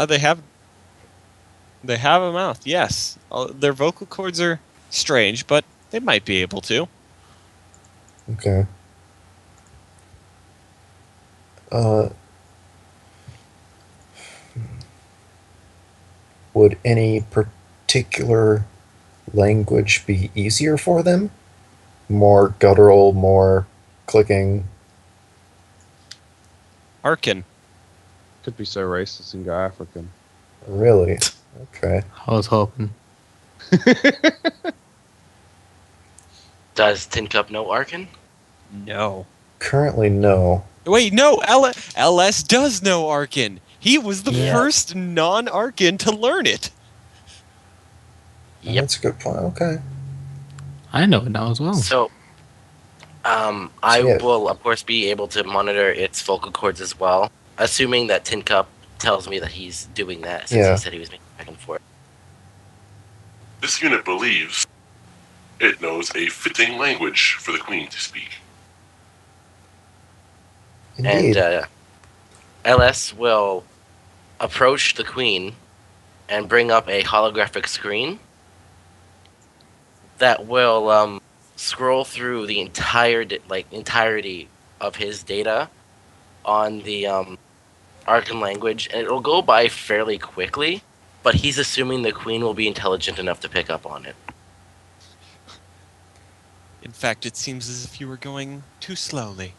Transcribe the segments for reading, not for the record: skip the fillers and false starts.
They have a mouth, yes. Their vocal cords are strange, but they might be able to. Okay. Would any particular language be easier for them? More guttural, more clicking? Arkan. Could be so racist and go African. Really? Okay. I was hoping. Does Tin Cup know Arkan? No. Currently, no. Wait, no. LS does know Arkan. He was the first non-Arkan to learn it. Yep. That's a good point. Okay. I know it now as well. So, I will, of course, be able to monitor its vocal cords as well, assuming that Tin Cup tells me that he's doing that, since he said he was making back and forth. This unit believes it knows a fitting language for the Queen to speak. Indeed. And LS will approach the Queen and bring up a holographic screen that will scroll through the entirety of his data on the Arkan language, and it'll go by fairly quickly, but he's assuming the Queen will be intelligent enough to pick up on it. In fact, it seems as if you were going too slowly.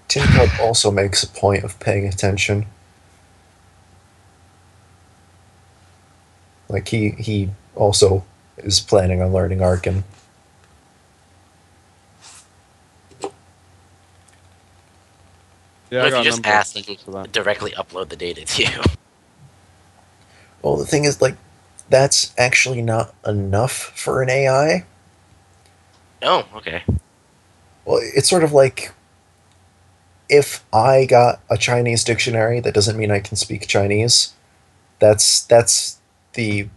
Tin Cup also makes a point of paying attention. Like, he also is planning on learning Arkan. Yeah, But if you just ask, he can directly upload the data to you. Well, the thing is, like, that's actually not enough for an AI. Oh, okay. Well, it's sort of like, if I got a Chinese dictionary, that doesn't mean I can speak Chinese. That's the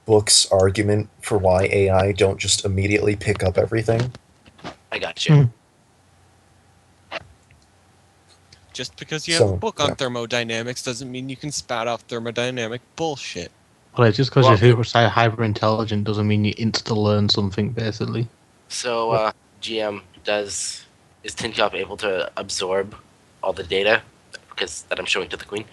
book's argument for why AI don't just immediately pick up everything. I got you. Just because you have a book on thermodynamics doesn't mean you can spout off thermodynamic bullshit. Well, just because you're hyper intelligent doesn't mean you insta-learn something, basically. So, GM, is Tin Cup able to absorb all the data that I'm showing to the Queen?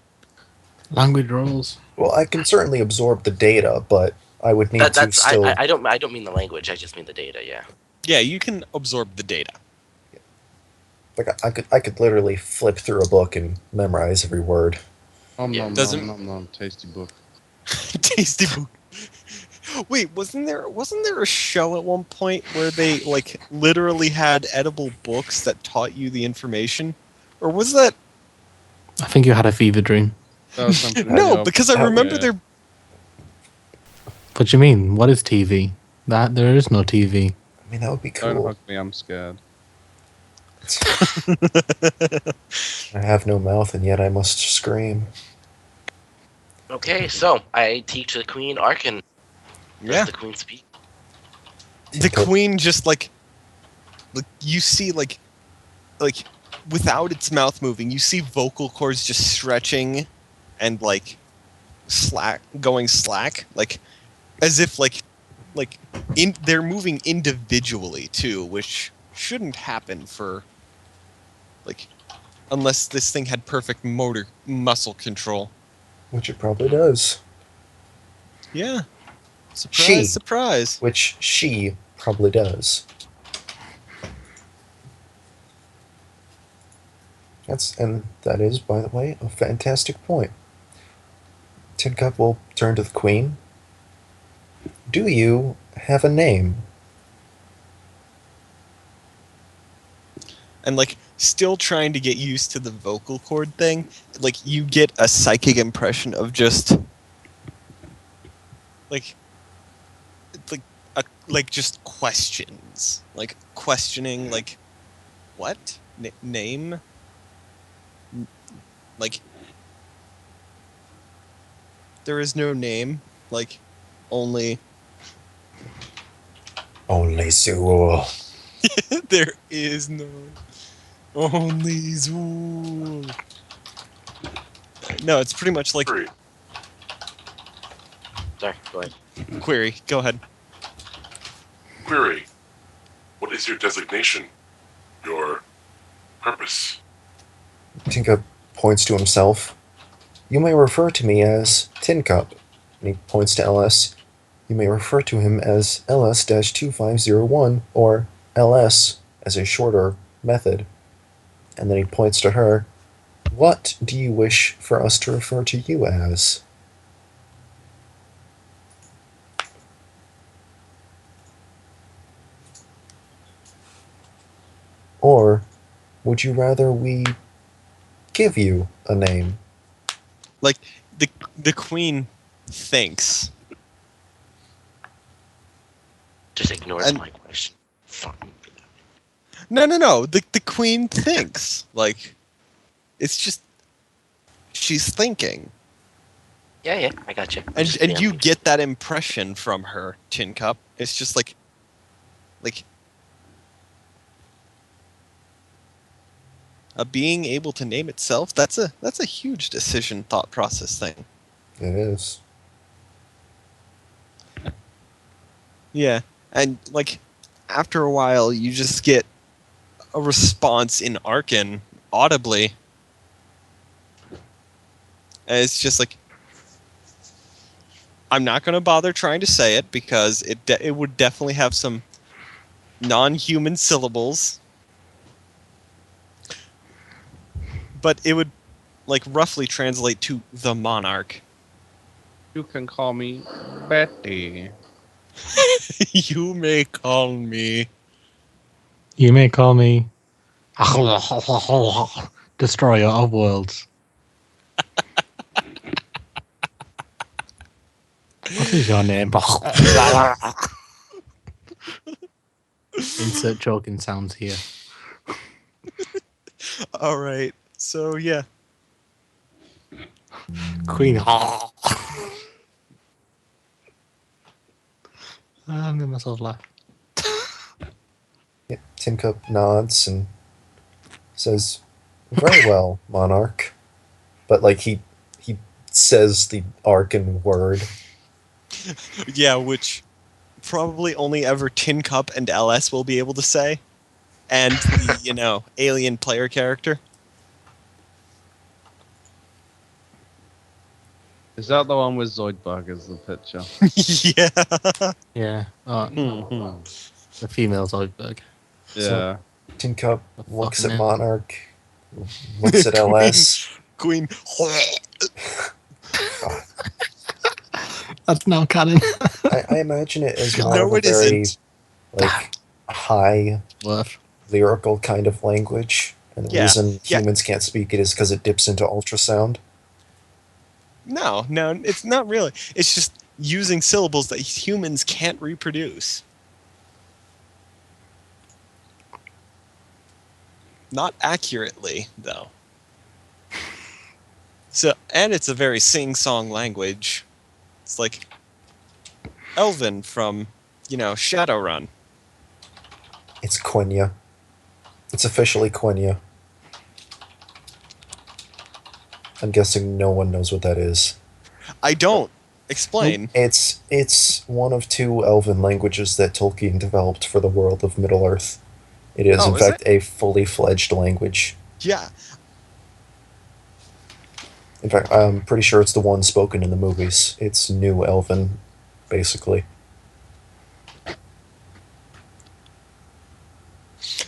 Language rolls. Well, I can certainly absorb the data, but I would need to still... I don't mean the language, I just mean the data, yeah. Yeah, you can absorb the data. Like, I could literally flip through a book and memorize every word. Tasty book. Tasty book. Wait, wasn't there a show at one point where they literally had edible books that taught you the information? Or was that... I think you had a fever dream. No, because I remember there... What do you mean? What is TV? There is no TV. I mean, that would be cool. Don't hug me, I'm scared. I have no mouth, and yet I must scream. Okay, so I teach the Queen Arkan. Does the Queen speak? The Queen just you see without its mouth moving, you see vocal cords just stretching and going slack, as if they're moving individually too, which shouldn't happen for unless this thing had perfect muscle control. Which it probably does. Yeah. Surprise, surprise. Which she probably does. That is, by the way, a fantastic point. Tin Cup will turn to the Queen. Do you have a name? And still trying to get used to the vocal cord thing, you get a psychic impression of just just questions, questioning, what name, there is no name, only Zool. there is no only Zool. No, it's pretty much like Query. Sorry, go ahead. query. Go ahead. Query. What is your designation? Your purpose? Tinka points to himself. You may refer to me as Tin Cup. And he points to LS. You may refer to him as LS-2501 or LS as a shorter method. And then he points to her. What do you wish for us to refer to you as? Or would you rather we give you a name? Like the queen thinks. Just ignores And- my question. Fuck. No. The queen thinks. Like, it's just she's thinking, Yeah, I got you. and you get that impression from her, Tin Cup. It's just like a being able to name itself. That's a huge decision thought process thing. It is. Yeah, and like after a while, you just get a response in Arkan audibly. And it's just like, I'm not going to bother trying to say it because it would definitely have some non-human syllables. But it would like roughly translate to the monarch. You can call me Betty. You may call me. You may call me Destroyer of Worlds. What is your name? Insert choking sounds here. All right. So yeah. Queen. I made myself laugh. Yeah, Tin Cup nods and says, "Very well, Monarch." But like he says the Arkan word. Yeah, which probably only ever Tin Cup and LS will be able to say. And the, alien player character. Is that the one with Zoidberg as the picture? Yeah. Yeah. Oh, Hmm. the female Zoidberg. Yeah. Tin Cup The looks fucking at hell. Monarch, looks at LS. Queen. That's now canon. I imagine it as more No, of a it very isn't. like high Worth. lyrical kind of language, and the Yeah, reason yeah. humans can't speak it is because it dips into ultrasound. No, it's not really. It's just using syllables that humans can't reproduce. Not accurately, though. So, and it's a very sing-song language. It's like Elven from, Shadowrun. It's Quenya. It's officially Quenya. I'm guessing no one knows what that is. I don't. Explain. It's one of two Elven languages that Tolkien developed for the world of Middle-earth. It is, Oh, in is fact, a fully fledged language. Yeah. In fact, I'm pretty sure it's the one spoken in the movies. It's New Elven, basically.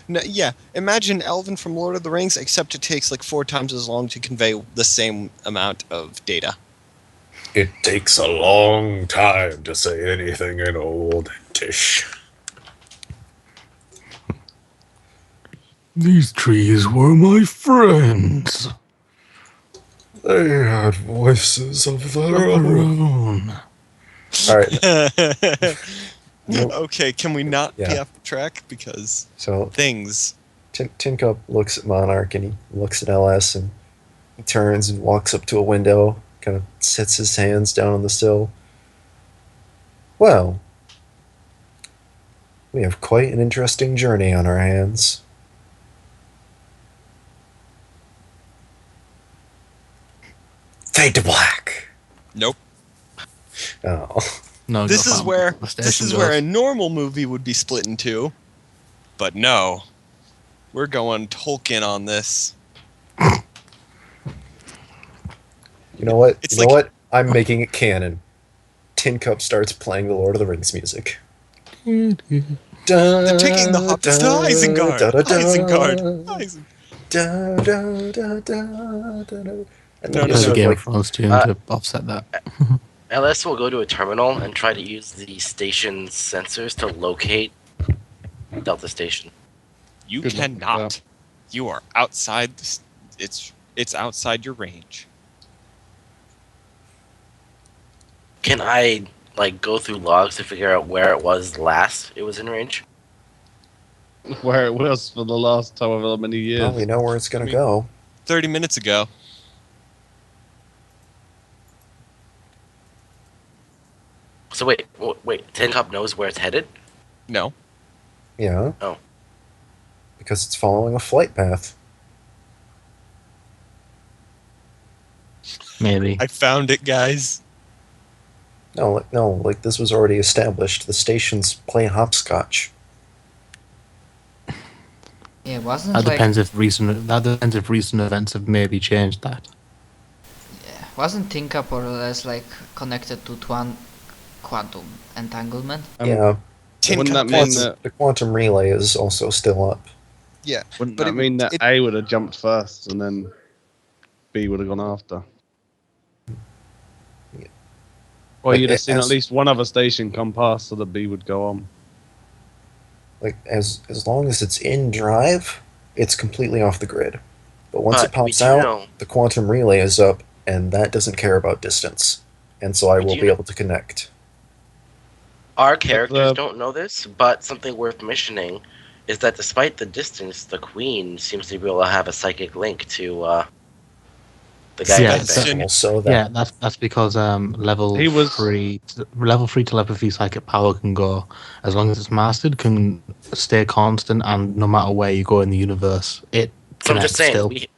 No, yeah. Imagine Elven from Lord of the Rings, except it takes like 4 times as long to convey the same amount of data. It takes a long time to say anything in Old Tish. These trees were my friends. They had voices of their own. Alright, Nope. Okay, can we not be Yeah. off track? Because so things. Tin Cup looks at Monarch and he looks at LS and he turns and walks up to a window, kind of sets his hands down on the sill. Well, we have quite an interesting journey on our hands. Fade to black. Nope. Oh. No, This is where the station this is goes. where a normal movie would be split in two, but no, we're going Tolkien on this. You know what? It's you know like- what? I'm making it canon. Tin Cup starts playing the Lord of the Rings music. They're taking the hobbits to Isengard. And No, then no, just Play the sort of Game like, of Thrones tune Uh, to offset that. LS will go to a terminal and try to use the station's sensors to locate Delta Station. You Good luck with cannot. You are outside. It's outside your range. Can I like go through logs to figure out where it was last it was in range? Where it was for the last however many years. well, we know where it's gonna I mean- go. 30 minutes ago. So wait, Tin Cup knows where it's headed? No. Yeah. Oh. Because it's following a flight path. Maybe. I found it, guys. No, like this was already established. The stations play hopscotch. Yeah, wasn't That like depends if recent events have maybe changed that. wasn't Tinka more or less like connected to quantum entanglement? Yeah. Tin wouldn't Cup that mean is- that? The quantum relay is also still up. Yeah. Wouldn't but that it mean would- that it- A would have jumped first and then B would have gone after? Or Like, you'd have seen as- at least one other station come past so that B would go on. Like as long as it's in drive, it's completely off the grid. But once it But we pops do out, know- the quantum relay is up, and that doesn't care about distance. And so I We will do be know- able to connect. Our characters the- don't know this, but something worth mentioning is that despite the distance, the Queen seems to be able to have a psychic link to the guy Yeah, back so- there. Also, that Yeah, that's because level He was- 3 telepathy psychic power can go as long as it's mastered, can stay constant, and no matter where you go in the universe, it So I'm just connects saying, still.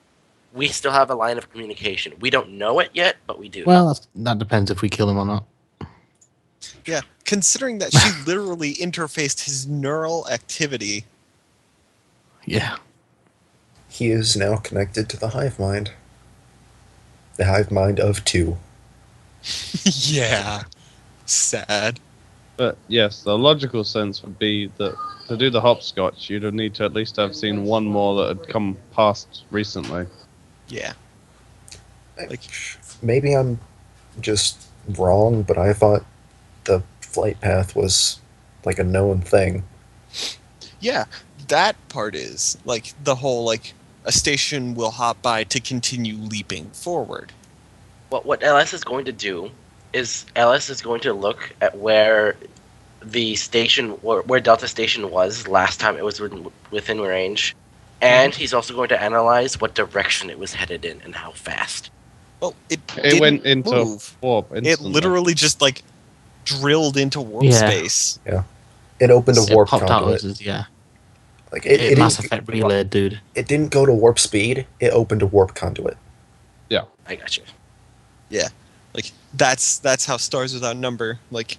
we still have a line of communication. We don't know it yet, but we do. Well, that depends if we kill him or not. Yeah. Considering that she literally interfaced his neural activity. Yeah. he is now connected to the hive mind. The hive mind of two. Yeah. Sad. But yes, the logical sense would be that to do the hopscotch, you'd need to at least have seen one more that had come past recently. Yeah. Like, Maybe I'm just wrong, but I thought the flight path was like a known thing. yeah, that part is like the whole like a station will hop by to continue leaping forward. What LS is going to do is LS is going to look at where the station, where Delta Station was last time it was within range, and he's also going to analyze what direction it was headed in and how fast. Well, it It went didn't into move. warp. It Instantly. literally just like drilled into warp Yeah. space. It opened a It warp popped out conduit. as, yeah. Like Mass Effect relay, dude. it didn't go to warp speed. It opened a warp conduit. I got you. Like that's how Stars Without Number like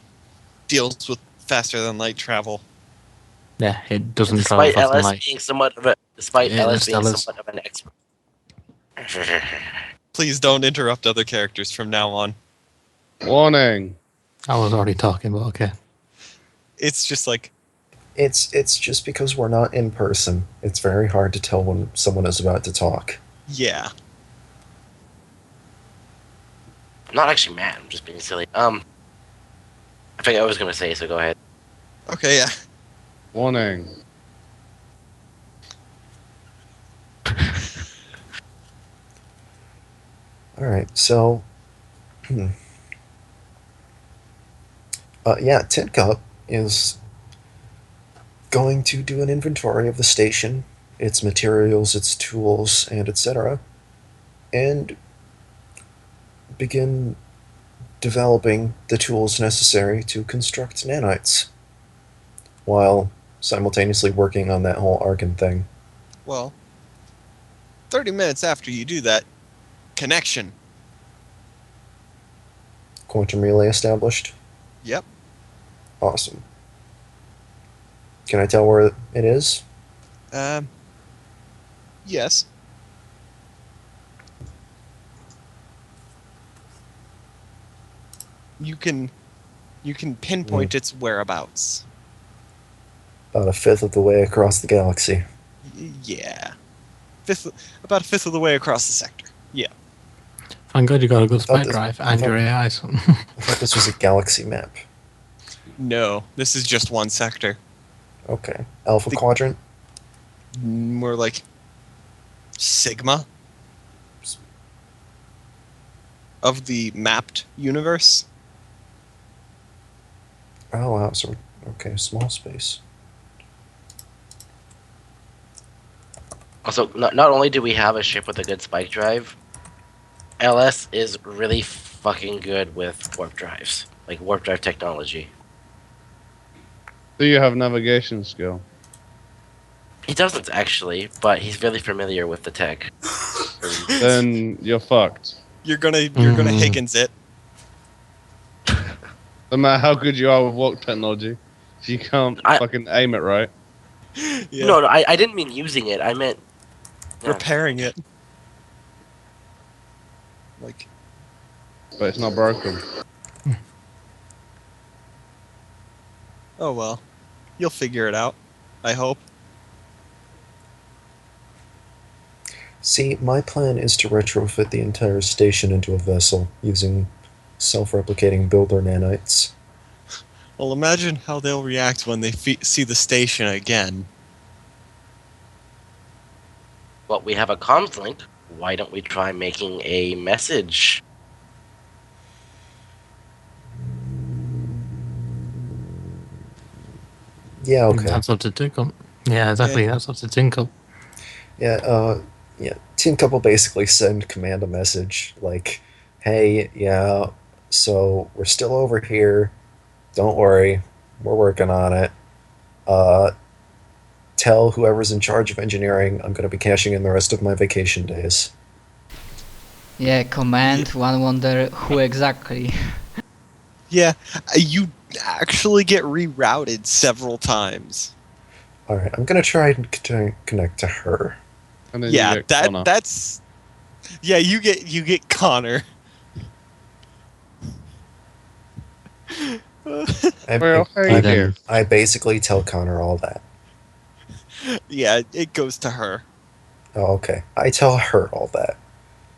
deals with faster than light travel. Yeah, it doesn't travel Despite faster than LS light. being somewhat of a, despite Yeah, LS being Interstellars. somewhat of an expert. Please don't interrupt other characters from now on. Warning. I was already talking, but okay. It's just like It's just because we're not in person. It's very hard to tell when someone is about to talk. yeah. I'm not actually mad. I'm just being silly. I think I was gonna say, so go ahead. Okay, yeah. Warning. All right, so yeah, Tin Cup is going to do an inventory of the station, its materials, its tools, and etc., and begin developing the tools necessary to construct nanites, while simultaneously working on that whole Argon thing. Well, 30 minutes after you do that, connection. quantum relay established? Yep. Awesome. Can I tell where it is? Yes. You can pinpoint its whereabouts. About a fifth of the way across the galaxy. Yeah. About a fifth of the way across the sector. Yeah. I'm glad you got a good thought spec this- drive I and thought- your AI. I thought this was a galaxy map. No, this is just one sector. Okay. Alpha The- Quadrant? More like Sigma of the mapped universe. Oh, wow. So, okay, small space. Also, not only do we have a ship with a good spike drive, LS is really fucking good with warp drives, like warp drive technology. Do you have navigation skill? He doesn't actually, but he's really familiar with the tech. Then you're fucked. You're gonna Mm. Higgins it. No matter how good you are with warp technology, if you can't fucking aim it right. Yeah. No, I didn't mean using it. I meant Repairing it. Like, But it's not broken. oh well. You'll figure it out. I hope. See, my plan is to retrofit the entire station into a vessel using self-replicating builder nanites. Well, imagine how they'll react when they see the station again. well, we have a comms link. Why don't we try making a message? Yeah, okay. That's up to Tinkup. Yeah, exactly. Yeah. That's up to Tinkup. Yeah, Team Couple basically send command a message like, hey, yeah, so we're still over here. Don't worry, we're working on it. Tell whoever's in charge of engineering I'm going to be cashing in the rest of my vacation days. Yeah, command, one wonder who exactly. Yeah, you actually get rerouted several times. Alright, I'm going to try and connect to her. And then Yeah, you get Connor. that's. Yeah, you get Connor. Well, hey And then- here. I basically tell Connor all that. Yeah, it goes to her. Oh, okay. I tell her all that.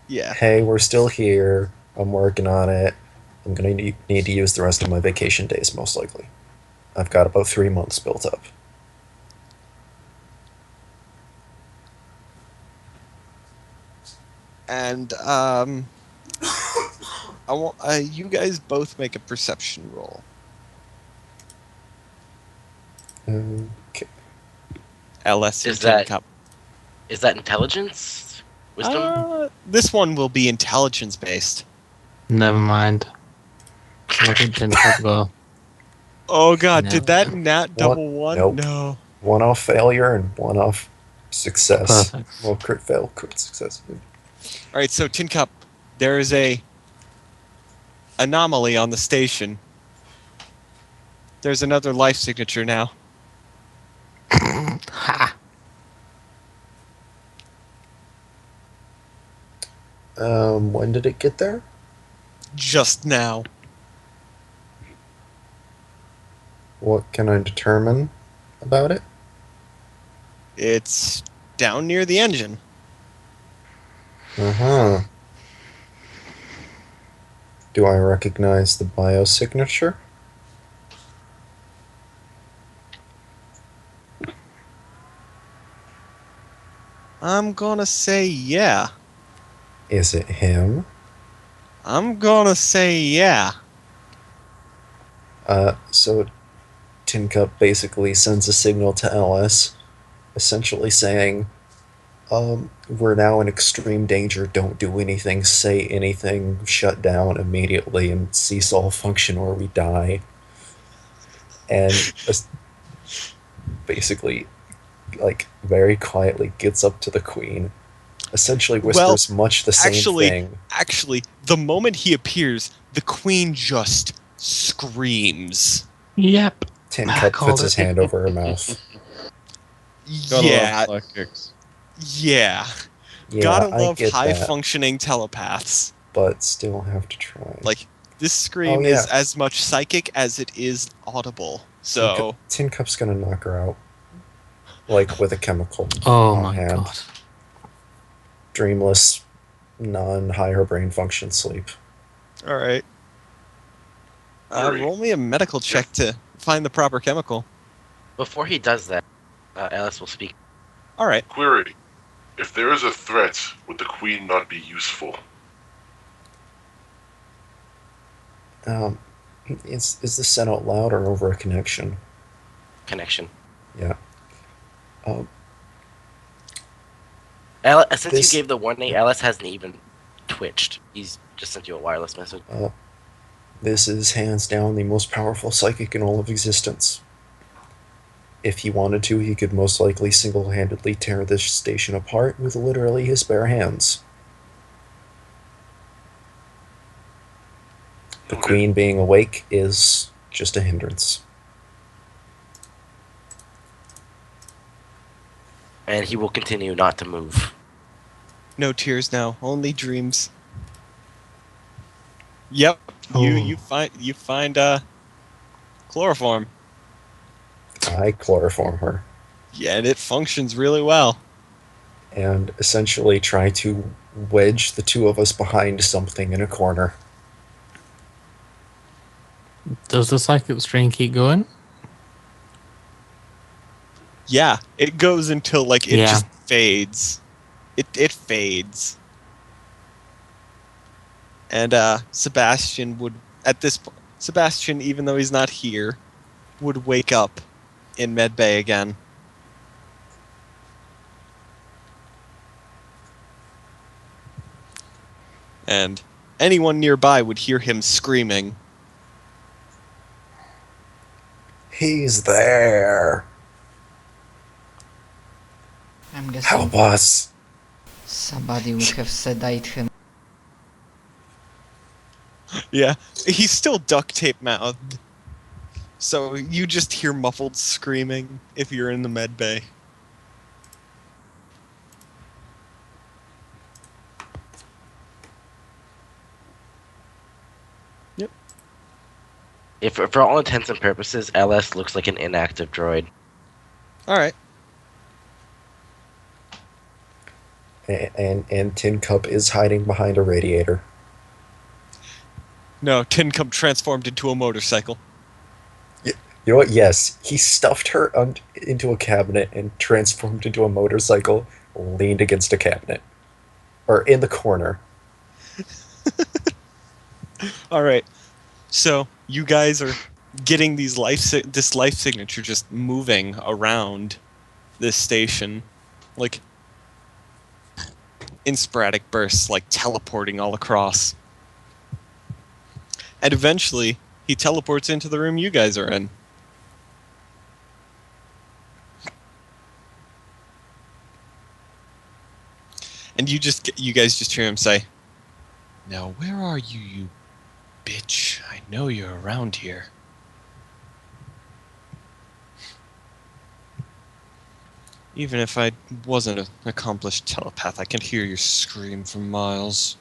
Yeah. Hey, we're still here. I'm working on it. I'm going to need to use the rest of my vacation days, most likely. I've got about 3 months built up. And I want you guys both make a perception roll. Okay. LS and Is that- Tin Cup. Is that intelligence? Wisdom? This one will be intelligence based. Never mind. Look at Tinkup go. Oh god, No. did that nat double one? Nope. No. One off failure and one off success. Perfect. Well, crit fail, crit success. Alright, so Tin Cup, there is a anomaly on the station. There's another life signature now. Ha! When did it get there? Just now. What can I determine about it? It's down near the engine. Uh-huh. Do I recognize the biosignature? I'm gonna say yeah. Is it him? I'm gonna say yeah. So Tin Cup basically sends a signal to LS, essentially saying, we're now in extreme danger, don't do anything, say anything, shut down immediately, and cease all function or we die. And basically, like, very quietly gets up to the Queen, essentially whispers much the same thing. Actually, the moment he appears, the queen just screams. Yep. Tin I Cup called puts his it. hand over her mouth. Gotta Yeah, love psychics. yeah. Yeah, Gotta I love get that, high-functioning telepaths. but still have to try. Like, this scream Oh, yeah. is as much psychic as it is audible. So, Tin Cup's gonna knock her out. Like, with a chemical Oh on my hand. god. Dreamless, non-higher brain function sleep. alright. Alright. Roll me a medical check to find the proper chemical. Before he does that, Alice will speak. Alright. Query. If there is a threat, would the queen not be useful? Is this sent out loud or over a connection? Connection. Yeah. Alice, since This- you gave the warning, Alice hasn't even twitched. He's just sent you a wireless message. This is hands down the most powerful psychic in all of existence. If he wanted to, he could most likely single-handedly tear this station apart with literally his bare hands. The Okay. queen being awake is just a hindrance. And he will continue not to move. No tears now, only dreams. Yep. Oh. You find chloroform. I chloroform her Yeah, and it functions really well. and essentially try to wedge the two of us behind something in a corner. Does the psychic strain keep going? Yeah, it goes until like it Yeah. just fades. It fades. And Sebastian would Sebastian, even though he's not here, would wake up in medbay again. And anyone nearby would hear him screaming. He's there! I'm guessing Help us! somebody would have sedate him. Yeah, he's still duct tape mouthed. So you just hear muffled screaming if you're in the med bay. If for all intents and purposes, LS looks like an inactive droid. Alright. And Tin Cup is hiding behind a radiator. No, Tin Cup transformed into a motorcycle. You know what? Yes, he stuffed her into a cabinet and transformed into a motorcycle, leaned against a cabinet. Or in the corner. Alright. So, you guys are getting these this life signature just moving around this station. Like, in sporadic bursts, like teleporting all across. And eventually, he teleports into the room you guys are in. And you guys just hear him say, "Now where are you, you bitch? I know you're around here." Even if I wasn't an accomplished telepath, I can hear your scream from miles.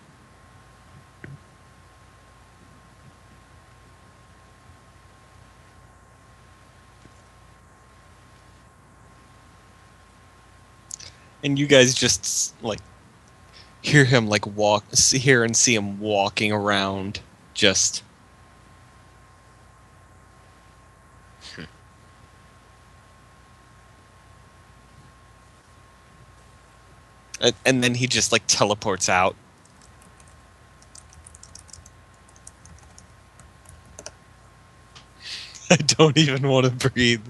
And you guys just like hear him like hear and see him walking around, just. And then he just like teleports out. I don't even want to breathe.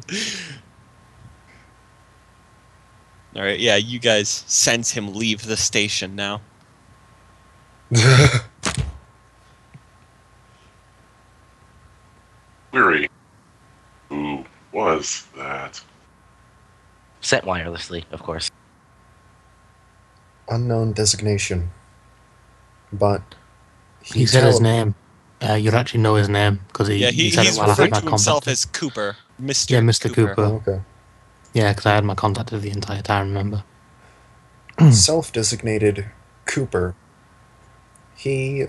Alright, yeah, you guys sense him leave the station now. Query. Who was that? Sent wirelessly, of course. unknown designation, but He said his tele- name. You'd actually know his name because he said it he's while I had referred my to himself contact. as Cooper, Mr. Yeah, Mr. Cooper. Oh, okay. Yeah, because I had my contact the entire time, remember? Self-designated Cooper. He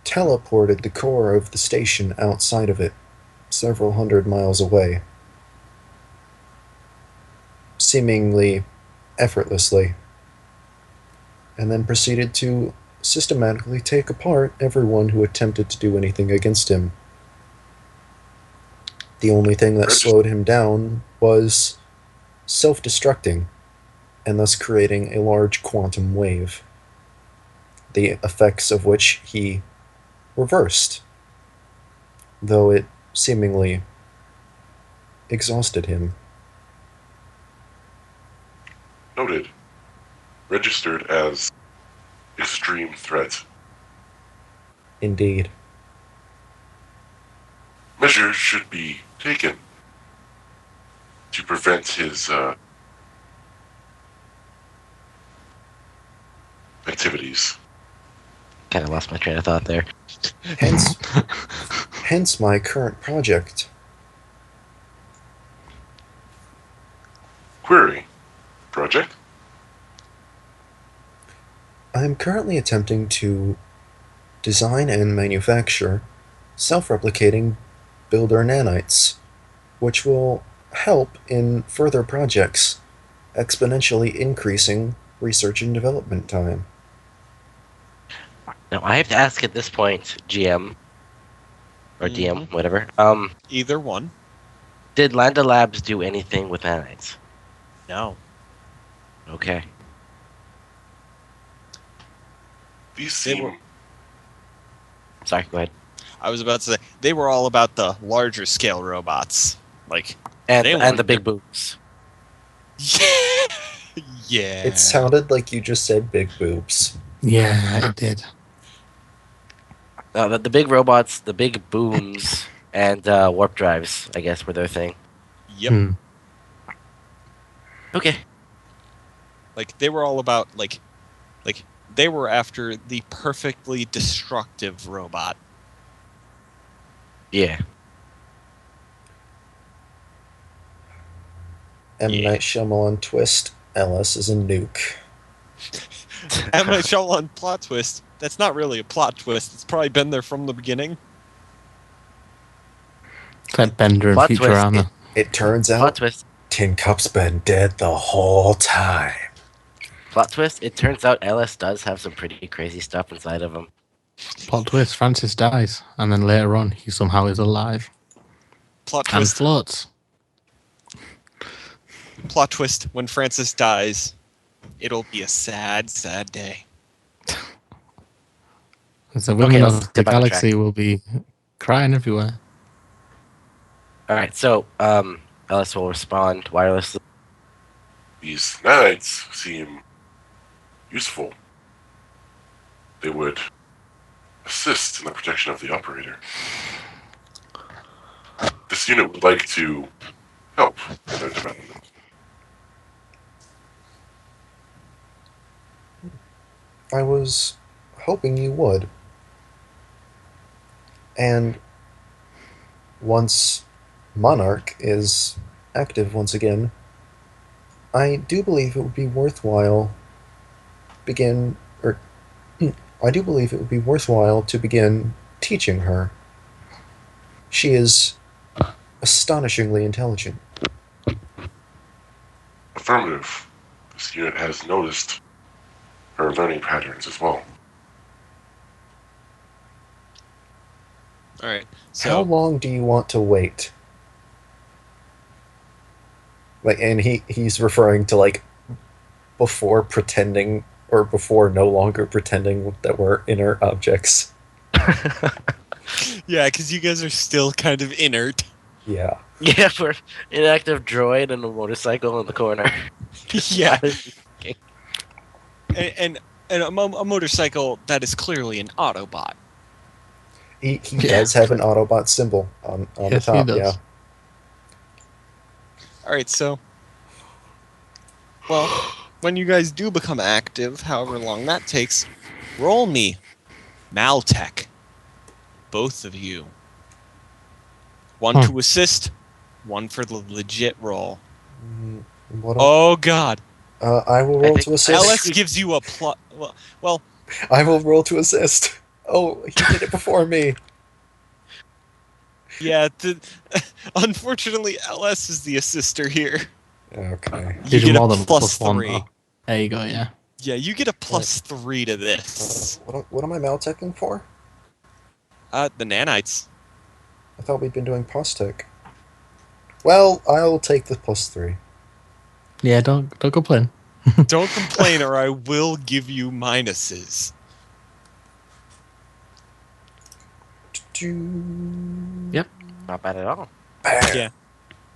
teleported the core of the station outside of it, several hundred miles away, seemingly effortlessly, and then proceeded to systematically take apart everyone who attempted to do anything against him. The only thing that slowed him down was self-destructing, and thus creating a large quantum wave, the effects of which he reversed, though it seemingly exhausted him. Noted. Registered as extreme threat. Indeed. Measures should be taken to prevent his activities. Kind of lost my train of thought there. Hence my current project. Query. Project? I am currently attempting to design and manufacture self-replicating builder nanites, which will help in further projects, exponentially increasing research and development time. Now I have to ask at this point, GM or DM, whatever. Either one. Did Landa Labs do anything with nanites? No. Okay. These They seem... were- Sorry, go ahead. I was about to say they were all about the larger scale robots, like And They and weren't the big boobs. yeah. It sounded like you just said big boobs. Yeah, it did. The big robots, the big booms, and warp drives, I guess, were their thing. Yep. Hmm. Okay. Like they were all about like they were after the perfectly destructive robot. Yeah. M. Yeah. Night Shyamalan twist, Ellis is a nuke. M. Night Shyamalan plot twist. That's not really a plot twist. It's probably been there from the beginning. It's like Bender and Plot twist, Futurama. It turns Plot out twist. Tin Cup's been dead the whole time. Plot twist. It turns out LS does have some pretty crazy stuff inside of him. Plot twist, Francis dies, and then later on, he somehow is alive. Plot And twist. floats. Plot twist. When Francis dies, it'll be a sad, sad day. The women Okay, of let's the get back on galaxy will be crying everywhere. All right. So, LS will respond wirelessly. These nanites seem useful. They would assist in the protection of the operator. This unit would like to help in their development. I was hoping you would. And once Monarch is active once again, I do believe it would be worthwhile to begin teaching her. She is astonishingly intelligent. Affirmative. This unit has noticed her learning patterns as well. All right. How So long do you want to wait? Like, and he's referring to like before pretending or before no longer pretending that we're inert objects. yeah, because you guys are still kind of inert. Yeah. Yeah, for inactive droid and a motorcycle in the corner. yeah. And a motorcycle that is clearly an Autobot. He does have an Autobot symbol on Yes, the he top, does. yeah. All right, so, well, when you guys do become active, however long that takes, roll me Maltech. Both of you. One to assist, one for the legit roll. Oh God! I will roll to assist. LS gives you a plus. Well, I will roll to assist. Oh, he did it before me. yeah. Unfortunately, LS is the assister here. Okay. You get more a than plus +1, 3. though. There you go. Yeah. Yeah, you get a plus 3 to this. What am I Malteching for? The nanites. I thought we'd been doing Postech. Well, I'll take the +3. Yeah. Don't complain. Don't complain, or I will give you minuses. Yep. Not bad at all. Yeah.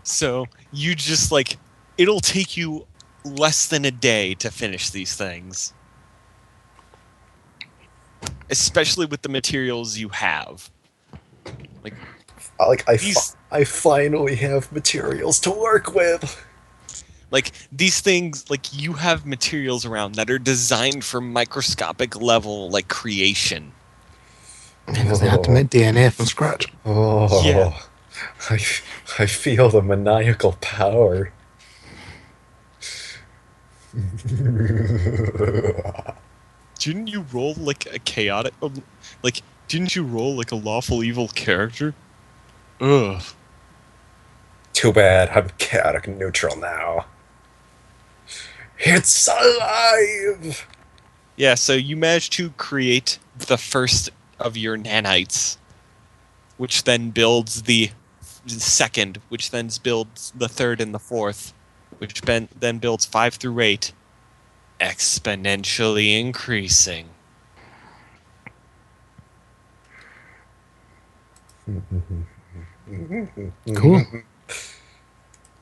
So you just like it'll take you less than a day to finish these things. Especially with the materials you have. I finally have materials to work with. Like these things, like you have materials around that are designed for microscopic level like creation. Because they had to make DNA from scratch. Oh, Yeah. I feel the maniacal power. Didn't you roll like a chaotic, like didn't you roll like a lawful evil character? Ugh. Too bad, I'm chaotic neutral now. It's alive! Yeah, so you managed to create the first of your nanites, which then builds the second, which then builds the third and the fourth, which then builds 5 through 8, exponentially increasing. Cool.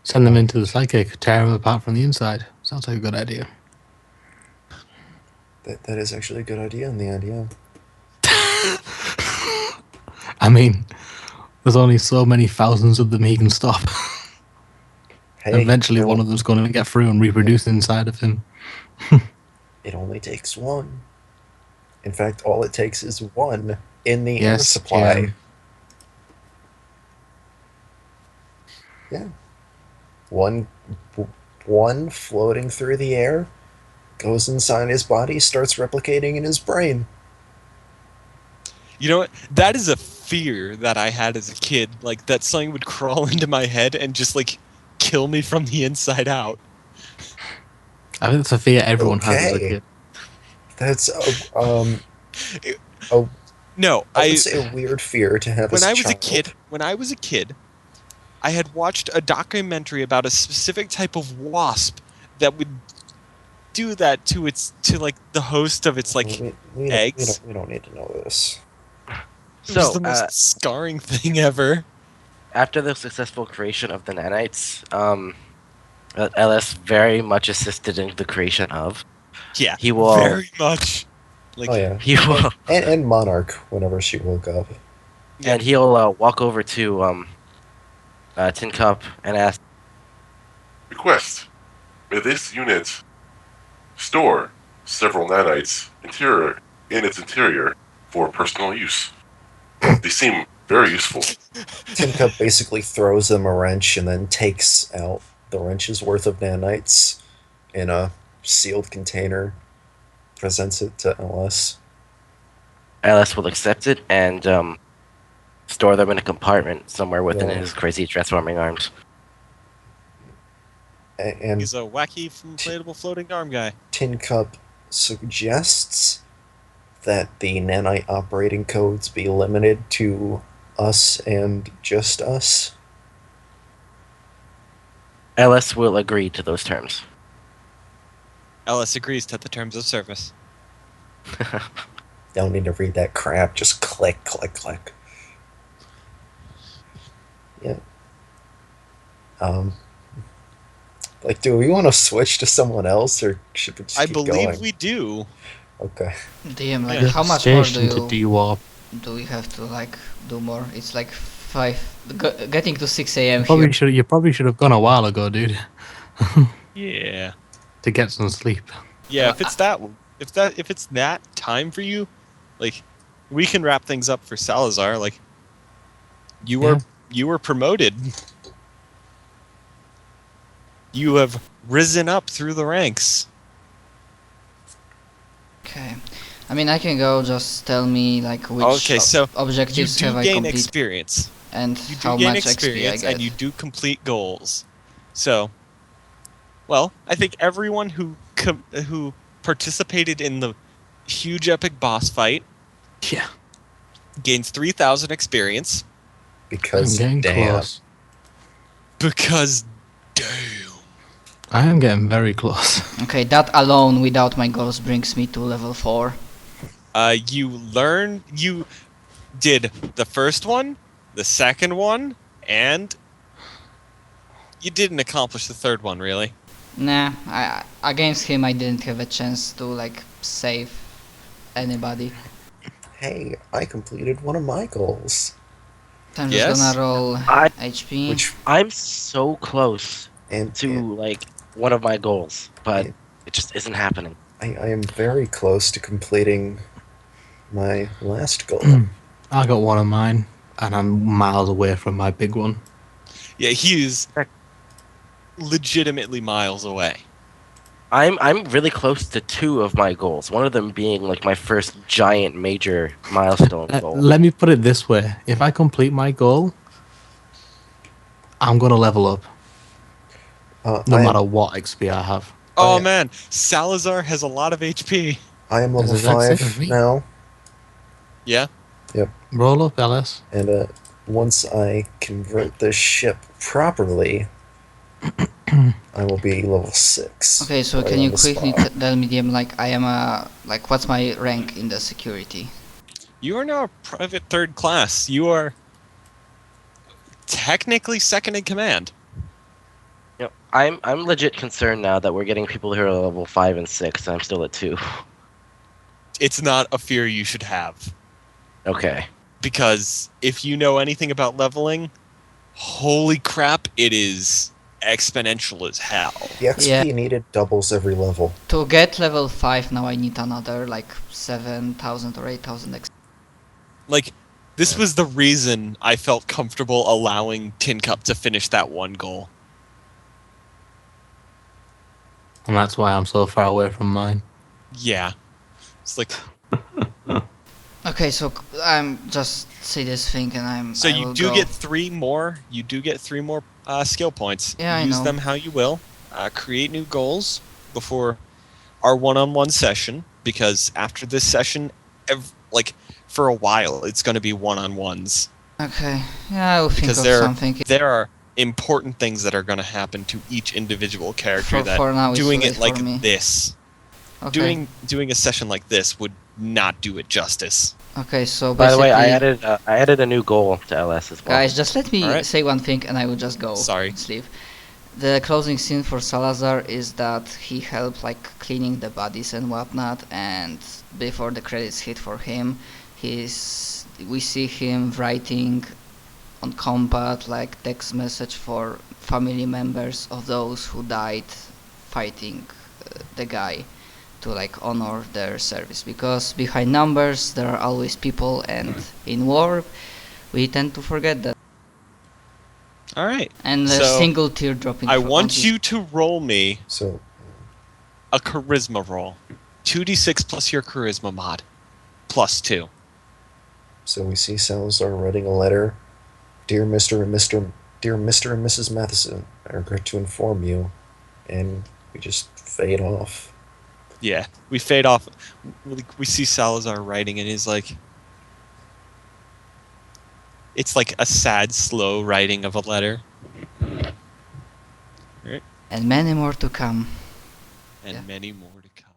Send them into the psychic, tear them apart from the inside. Sounds like a good idea. That is actually a good idea in the end, yeah. I mean, there's only so many thousands of them he can stop. Hey, Eventually, one of them's going to get through and reproduce inside of him. It only takes one. In fact, all it takes is one in the air Yes, supply. Yeah. One floating through the air, goes inside his body, starts replicating in his brain. You know what? That is a fear that I had as a kid. Like, that something would crawl into my head and just, like, kill me from the inside out. I think it's a fear everyone has as a Okay. kid. That's No, I would say a weird fear to have when as a I was child. a kid, I had watched a documentary about a specific type of wasp that would do that to the host of its eggs. We don't need to know this. It was So, the most scarring thing ever. after the successful creation of the nanites, LS very much assisted in the creation of. Yeah, He will. very much. Like, Oh yeah, He will, and Monarch whenever she woke up. and he'll walk over to Tin Cup and ask, Request. May this unit store several nanites in its interior for personal use. They seem very useful. Tin Cup basically throws them a wrench and then takes out the wrench's worth of nanites in a sealed container, presents it to LS. LS will accept it and store them in a compartment somewhere within Yeah. his crazy transforming arms. And he's a wacky inflatable floating arm guy. Tin Cup suggests that the nanite operating codes be limited to us and just us. LS will agree to those terms. Ellis agrees to the terms of service. Don't need to read that crap, just click, click, click. Yeah. Like, do we want to switch to someone else, or should we just I keep believe going? we do. Okay. DM, like, Yeah. how much more do Station to you de-warp. do we have to like do more? It's like 5, getting to 6 a.m. You here. probably should have gone a while ago, dude. Yeah. to get some sleep. Yeah, if it's that time for you, like, we can wrap things up for Salazar. Like, you were promoted. You have risen up through the ranks. Okay. I mean, I can go. Just tell me like which You objectives do have I gain completed experience. and You do how gain much XP I experience, get. and you do complete goals. So, well, I think everyone who participated in the huge epic boss fight Yeah. gains 3,000 experience. Because I'm getting damn. close. Because, damn. I am getting very close. Okay, that alone without my goals brings me to level 4. You did the first one, the second one, and you didn't accomplish the third one, really. Nah, against him I didn't have a chance to like save anybody. Hey, I completed one of my goals. So I'm Yes? just gonna roll I- HP. Which I'm so close and to like one of my goals, but Yeah. it just isn't happening. I am very close to completing my last goal. I got one of mine, and I'm miles away from my big one. Yeah, he is legitimately miles away. I'm really close to 2 of my goals. One of them being like my first giant major milestone goal. Let me put it this way: if I complete my goal, I'm gonna level up, no I am, matter what XP I have. Oh yeah. man, Salazar has a lot of HP. I am level Is it that 5 me? now, Yeah? Roll up, Ellis. and once I convert this ship properly, I will be level 6. Okay, so right can on you the quickly spot. tell me, DM, like I am like what's my rank in the security? You are now a private third class. You are technically second in command. Yep. I'm legit concerned now that we're getting people who are level 5 and 6, and I'm still at 2. It's not a fear you should have. Okay. Because if you know anything about leveling, holy crap, it is exponential as hell. The XP Yeah. needed doubles every level. To get level 5 now I need another like 7,000 or 8,000 XP. Like, this was the reason I felt comfortable allowing Tin Cup to finish that one goal. And that's why I'm so far away from mine. Yeah. It's like, Okay, so I'm just say this thing and so I you will do go. get 3 more. You do get 3 more skill points. Yeah, I Use know. them how you will. Create new goals before our one-on-one session, because after this session, like for a while, it's going to be one-on-ones. Okay, yeah, I will think Because of there something. are important things that are going to happen to each individual character that For now, it's doing too it late like for me. this, Okay. doing a session like this would not do it justice. Okay, so By the basically, way, I added a new goal to LS as well. guys, just let me Alright. say one thing and I will just go. Sorry. and sleep. The closing scene for Salazar is that he helped like cleaning the bodies and whatnot, and before the credits hit for him, we see him writing on combat like text message for family members of those who died fighting the guy, to like honor their service, because behind numbers there are always people, and in war we tend to forget that. All right. And a So, single tear dropping. I from want onto- you to roll me So, a charisma roll. 2d6 plus your charisma mod. Plus 2. so we see Salazar writing a letter. Dear Mr. and Mrs. Matheson, I regret to inform you, and we just fade off. Yeah, we fade off. We see Salazar writing, and he's like, it's like a sad, slow writing of a letter. And many more to come. And Yeah. many more to come.